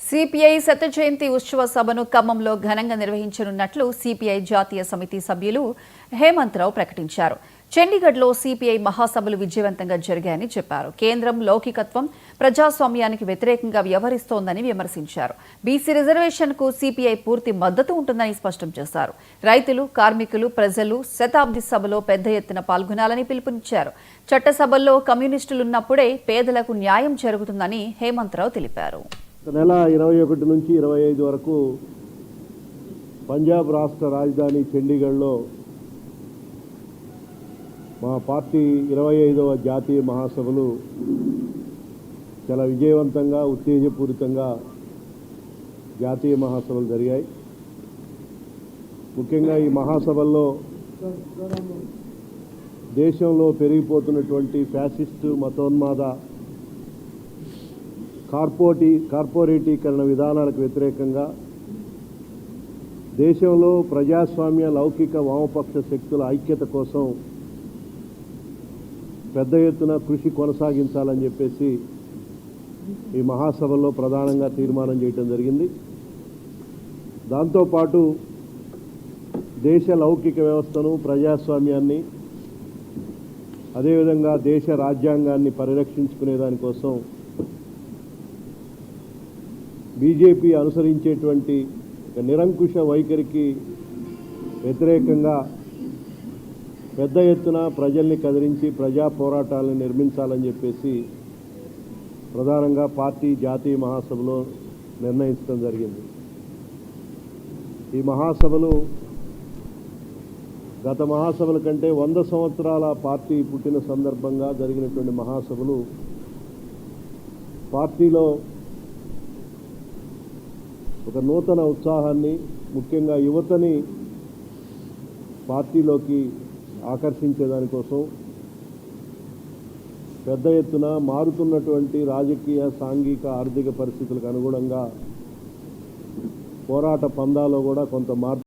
CPI శత జయంతి ఉత్సవ సభను ఖమ్మంలో ఘనంగా నిర్వహించనున్నట్లు సిపిఐ జాతీయ సమితి సభ్యులు హేమంత్ రావు ప్రకటించారు. చండీగఢ్లో సిపిఐ మహాసభలు విజయవంతంగా జరిగాయని చెప్పారు. కేంద్రం లౌకికత్వం, ప్రజాస్వామ్యానికి వ్యతిరేకంగా వ్యవహరిస్తోందని విమర్శించారు. బీసీ రిజర్వేషన్కు సిపిఐ పూర్తి మద్దతు ఉంటుందని స్పష్టం చేశారు. రైతులు, కార్మికులు, ప్రజలు శతాబ్ది సభలో పెద్ద ఎత్తున పాల్గొనాలని పిలుపునిచ్చారు. చట్టసభల్లో కమ్యూనిస్టులున్నప్పుడే పేదలకు న్యాయం జరుగుతుందని హేమంత్ రావు తెలిపారు. నెల 21 నుంచి 25 వరకు పంజాబ్ రాష్ట్ర రాజధాని చండీగఢ్లో మా పార్టీ 25వ జాతీయ మహాసభలు చాలా విజయవంతంగా, ఉత్తేజపూరితంగా జాతీయ మహాసభలు జరిగాయి. ముఖ్యంగా ఈ మహాసభల్లో దేశంలో పెరిగిపోతున్నటువంటి ఫ్యాసిస్టు, మతోన్మాద, కార్పొరేటీకరణ విధానాలకు వ్యతిరేకంగా దేశంలో ప్రజాస్వామ్య, లౌకిక, వామపక్ష శక్తుల ఐక్యత కోసం పెద్ద ఎత్తున కృషి కొనసాగించాలని చెప్పేసి ఈ మహాసభలో ప్రధానంగా తీర్మానం చేయడం జరిగింది. దాంతోపాటు దేశ లౌకిక వ్యవస్థను, ప్రజాస్వామ్యాన్ని, అదేవిధంగా దేశ రాజ్యాంగాన్ని పరిరక్షించుకునే దానికోసం బీజేపీ అనుసరించేటువంటి నిరంకుశ వైఖరికి వ్యతిరేకంగా పెద్ద ఎత్తున ప్రజల్ని కదిలించి ప్రజా పోరాటాలను నిర్మించాలని చెప్పేసి ప్రధానంగా పార్టీ జాతీయ మహాసభలో నిర్ణయించడం జరిగింది. ఈ మహాసభలు గత మహాసభల కంటే 100 సంవత్సరాల పార్టీ పుట్టిన సందర్భంగా జరిగినటువంటి మహాసభలు పార్టీలో ఒక నూతన ఉత్సాహాన్ని, ముఖ్యంగా యువతని పార్టీలోకి ఆకర్షించేదానికోసం పెద్ద ఎత్తున మారుతున్నటువంటి రాజకీయ, సాంఘిక, ఆర్థిక పరిస్థితులకు అనుగుణంగా పోరాట పందాలో కూడా కొంత మార్పు